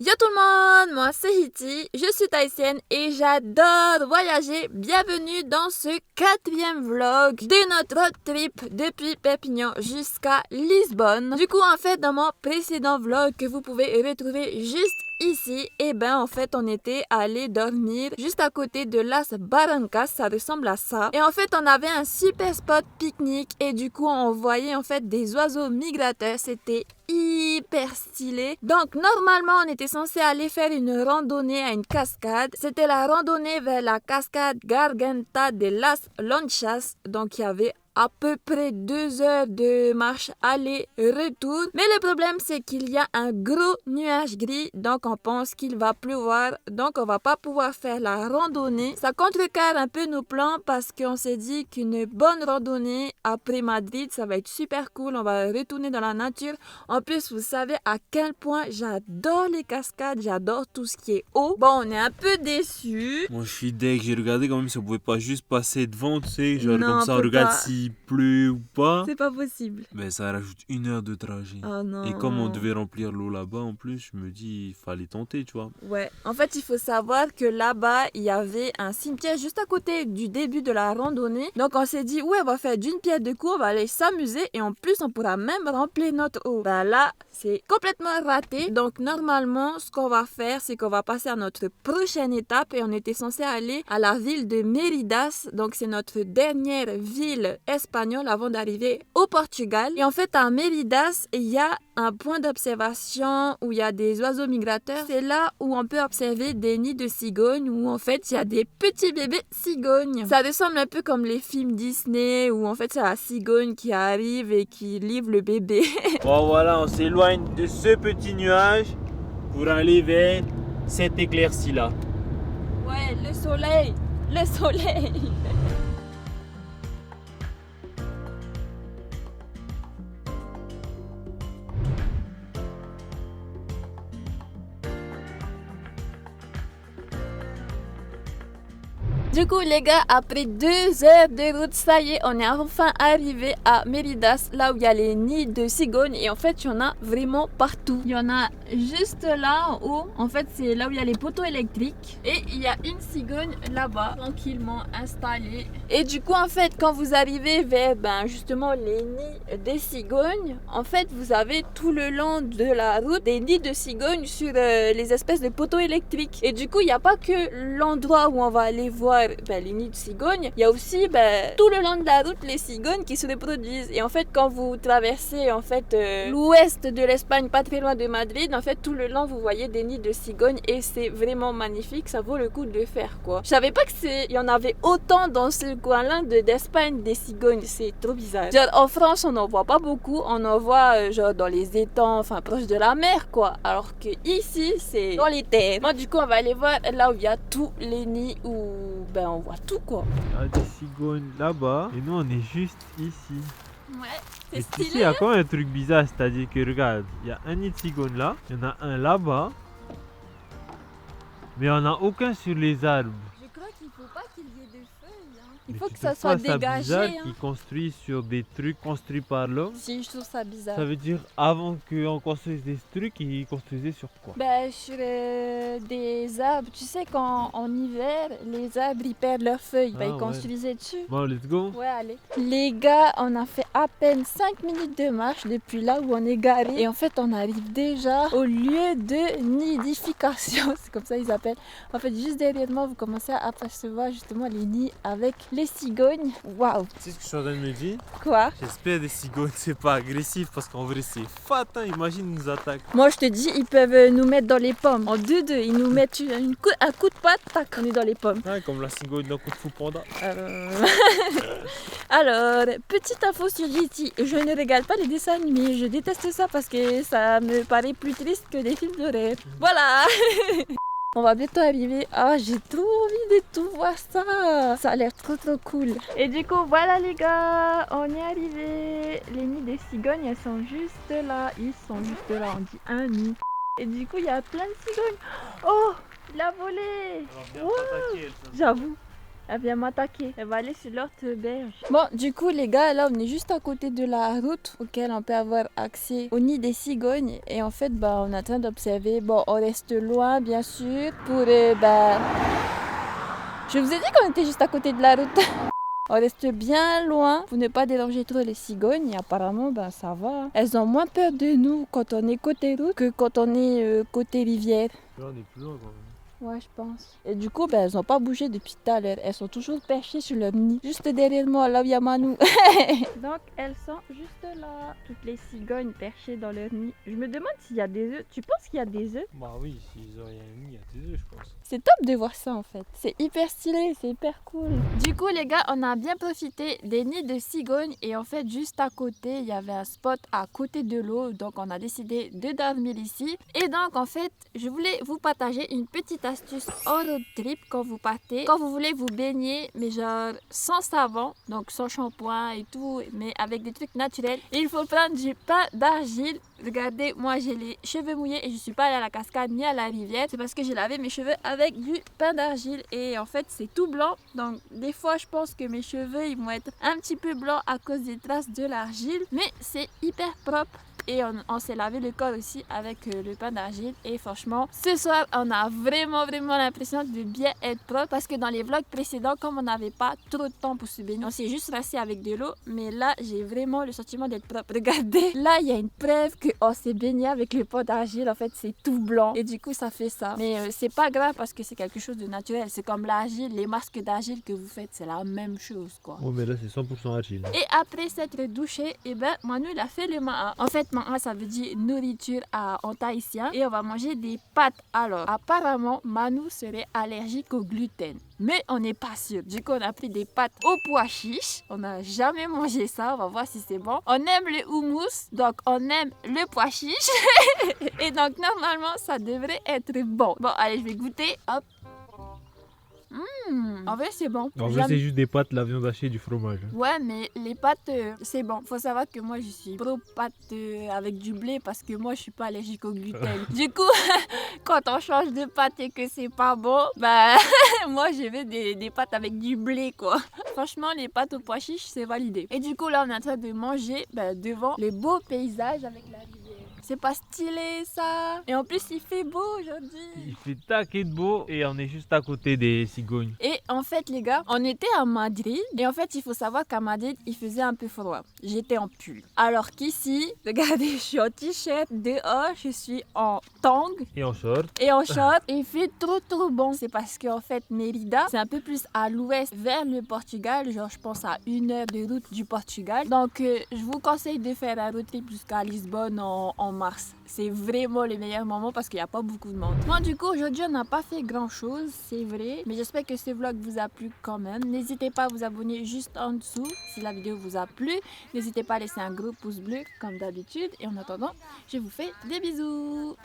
Yo tout le monde, moi c'est Hiti, je suis tahitienne et j'adore voyager. Bienvenue dans ce 4e vlog de notre road trip depuis Perpignan jusqu'à Lisbonne. Du coup en fait dans mon précédent vlog que vous pouvez retrouver juste ici, en fait on était allé dormir juste à côté de Las Barrancas, ça ressemble à ça. Et en fait on avait un super spot pique-nique et du coup on voyait en fait des oiseaux migrateurs, c'était hyper stylé. Donc normalement on était censé aller faire une randonnée à une cascade. C'était la randonnée vers la cascade Garganta de las Lonchas. Donc il y avait à peu près 2 heures de marche aller-retour. Mais le problème, c'est qu'il y a un gros nuage gris. Donc, on pense qu'il va pleuvoir. Donc, on va pas pouvoir faire la randonnée. Ça contrecarre un peu nos plans parce qu'on s'est dit qu'une bonne randonnée après Madrid, ça va être super cool. On va retourner dans la nature. En plus, vous savez à quel point j'adore les cascades. J'adore tout ce qui est eau. Bon, on est un peu déçus. Moi je suis deg, j'ai regardé quand même si on pouvait pas juste passer devant, tu sais, genre Non, comme ça on on peut regarde pas. s'il pleut ou pas. C'est pas possible. Mais ça rajoute 1 heure de trajet. Oh non. Et comme on devait remplir l'eau là-bas en plus, je me dis il fallait tenter, tu vois. Ouais, en fait, il faut savoir que là-bas, il y avait un cimetière juste à côté du début de la randonnée. Donc, on s'est dit, ouais, on va faire d'une pierre deux coups, on va aller s'amuser et en plus, on pourra même remplir notre eau. Ben là, c'est complètement raté. Donc, normalement, ce qu'on va faire, c'est qu'on va passer à notre prochaine étape et on était censé aller à la ville de Méridas. Donc, c'est notre dernière ville espagnole avant d'arriver au Portugal. Et en fait, à Méridas, il y a un point d'observation où il y a des oiseaux migrateurs. C'est là où on peut observer des nids de cigognes où en fait il y a des petits bébés cigognes. Ça ressemble un peu comme les films Disney où en fait c'est la cigogne qui arrive et qui livre le bébé. Bon voilà, on s'éloigne de ce petit nuage pour aller vers cette éclaircie là. Ouais, le soleil, le soleil. Du coup les gars, après 2 heures de route, ça y est, on est enfin arrivé à Méridas, là où il y a les nids de cigognes et en fait il y en a vraiment partout. Il y en a juste là en haut, en fait c'est là où il y a les poteaux électriques et il y a une cigogne là-bas, tranquillement installée. Et du coup en fait quand vous arrivez vers justement les nids des cigognes, en fait vous avez tout le long de la route des nids de cigognes sur les espèces de poteaux électriques. Et du coup il n'y a pas que l'endroit où on va aller voir les nids de cigognes, il y a aussi tout le long de la route les cigognes qui se reproduisent. Et en fait quand vous traversez en fait l'ouest de l'Espagne, pas très loin de Madrid, en fait tout le long vous voyez des nids de cigognes et c'est vraiment magnifique, ça vaut le coup de le faire quoi. Je savais pas il y en avait autant dans ce coin-là d'Espagne des cigognes, c'est trop bizarre. Genre en France on n'en voit pas beaucoup, on en voit genre dans les étangs, enfin proche de la mer quoi, alors que ici c'est dans les terres. Moi du coup on va aller voir là où il y a tous les nids où on voit tout quoi. Il y a des cigognes là-bas et nous on est juste ici. Ouais, c'est Et tu sais, il y stylé. a quand même un truc bizarre, c'est-à-dire que regarde, il y a un nid de cigogne là, il y en a un là-bas, mais il n'y en a aucun sur les arbres. Je crois qu'il faut pas qu'il y ait de feuilles. Il Mais faut tu que ça trouves soit pas ça dégagé. bizarre qu'ils construisent sur des trucs construits par l'homme? Si, je trouve ça bizarre. Ça veut dire avant qu'on construise des trucs, ils construisaient sur quoi? Sur des arbres, tu sais qu'en hiver, les arbres ils perdent leurs feuilles. Ah, Ils ouais. construisaient dessus. Bon, let's go. Ouais, allez. Les gars, on a fait à peine 5 minutes de marche depuis là où on est garé. Et en fait, on arrive déjà au lieu de nidification. C'est comme ça ils appellent. En fait, juste derrière moi, vous commencez à apercevoir justement les nids avec les cigognes. Waouh! Tu sais ce que je suis en train de me dire? Quoi? J'espère des cigognes c'est pas agressif parce qu'en vrai c'est fat, hein. Imagine ils nous attaquent. Moi, je te dis, ils peuvent nous mettre dans les pommes. En 2-2, ils nous mettent un coup de patte, tac, on est dans les pommes. Ouais, comme la cigogne d'un coup de fou panda. Alors, petite info sur GT, je ne regarde pas les dessins animés, je déteste ça parce que ça me paraît plus triste que des films d'horreur. Voilà. On va bientôt arriver. Ah, j'ai trop envie de tout voir ça. Ça a l'air trop cool. Et du coup, voilà les gars, on est arrivé. Les nids des cigognes, elles sont juste là. Ils sont juste là, on dit un nid. Et du coup, il y a plein de cigognes. Oh, il a volé. Wow. J'avoue. Elle vient m'attaquer. Elle va aller sur l'autre berge. Bon, du coup, les gars, là, on est juste à côté de la route auquel on peut avoir accès au nid des cigognes. Et en fait, bah, on est en train d'observer. Bon, on reste loin, bien sûr, pour, je vous ai dit qu'on était juste à côté de la route. On reste bien loin pour ne pas déranger trop les cigognes et apparemment ben, ça va. Elles ont moins peur de nous quand on est côté route que quand on est côté rivière. Là, on est plus loin quand même. Ouais, je pense. Et du coup, ben, elles n'ont pas bougé depuis tout à l'heure. Elles sont toujours perchées sur leur nid. Juste derrière moi, là où il y a Manu. Donc, elles sont juste là. Toutes les cigognes perchées dans leur nid. Je me demande s'il y a des œufs. Tu penses qu'il y a des œufs? Bah oui, s'ils auraient mis, il y a des œufs, je pense. C'est top de voir ça en fait. C'est hyper stylé, c'est hyper cool. Du coup, les gars, on a bien profité des nids de cigognes. Et en fait, juste à côté, il y avait un spot à côté de l'eau. Donc, on a décidé de dormir ici. Et donc, en fait, je voulais vous partager une petite astuce en road trip quand vous partez. Quand vous voulez vous baigner, mais genre sans savon, donc sans shampoing et tout, mais avec des trucs naturels. Il faut prendre du pain d'argile. Regardez, moi j'ai les cheveux mouillés et je suis pas allée à la cascade ni à la rivière. C'est parce que j'ai lavé mes cheveux avec du pain d'argile et en fait c'est tout blanc. Donc des fois je pense que mes cheveux ils vont être un petit peu blancs à cause des traces de l'argile. Mais c'est hyper propre. Et on s'est lavé le corps aussi avec le pain d'argile. Et franchement, ce soir, on a vraiment l'impression de bien être propre. Parce que dans les vlogs précédents, comme on n'avait pas trop de temps pour se baigner, on s'est juste rincé avec de l'eau. Mais là, j'ai vraiment le sentiment d'être propre. Regardez, là, il y a une preuve qu'on s'est baigné avec le pain d'argile. En fait, c'est tout blanc. Et du coup, ça fait ça. Mais c'est pas grave parce que c'est quelque chose de naturel. C'est comme l'argile, les masques d'argile que vous faites, c'est la même chose, quoi. Oh, mais là, c'est 100% argile. Et après s'être douché, et ben, Manu, il a fait le ma'a. En fait, ma'a, ça veut dire nourriture en tahitien. Et on va manger des pâtes. Alors, apparemment, Manu serait allergique au gluten. Mais on n'est pas sûr. Du coup, on a pris des pâtes au pois chiche. On n'a jamais mangé ça. On va voir si c'est bon. On aime le houmous. Donc, on aime le pois chiche. Et donc, normalement, ça devrait être bon. Bon, allez, je vais goûter. Hop. En vrai, c'est bon. En vrai, c'est juste des pâtes, la viande hachée et du fromage. Hein. Ouais, mais les pâtes, c'est bon. Faut savoir que moi, je suis pro pâtes avec du blé parce que moi, je suis pas allergique au gluten. Du coup, quand on change de pâte et que c'est pas bon, bah, moi, je veux des pâtes avec du blé, quoi. Franchement, les pâtes au pois chiche, c'est validé. Et du coup, là, on est en train de manger devant les beaux paysages avec la rivière. C'est pas stylé ça. Et en plus il fait beau aujourd'hui. Il fait taquet de beau et on est juste à côté des cigognes. Et en fait les gars, on était à Madrid. Et en fait il faut savoir qu'à Madrid il faisait un peu froid. J'étais en pull. Alors qu'ici, regardez, je suis en t-shirt. Dehors je suis en tang. Et en short. Et en short. Et il fait trop bon. C'est parce qu'en fait Mérida c'est un peu plus à l'ouest vers le Portugal. Genre je pense à 1 heure de route du Portugal. Donc je vous conseille de faire un road trip jusqu'à Lisbonne en mars. C'est vraiment le meilleur moment parce qu'il n'y a pas beaucoup de monde. Moi du coup aujourd'hui on n'a pas fait grand chose, c'est vrai. Mais j'espère que ce vlog vous a plu quand même. N'hésitez pas à vous abonner juste en dessous si la vidéo vous a plu. N'hésitez pas à laisser un gros pouce bleu comme d'habitude. Et en attendant, je vous fais des bisous.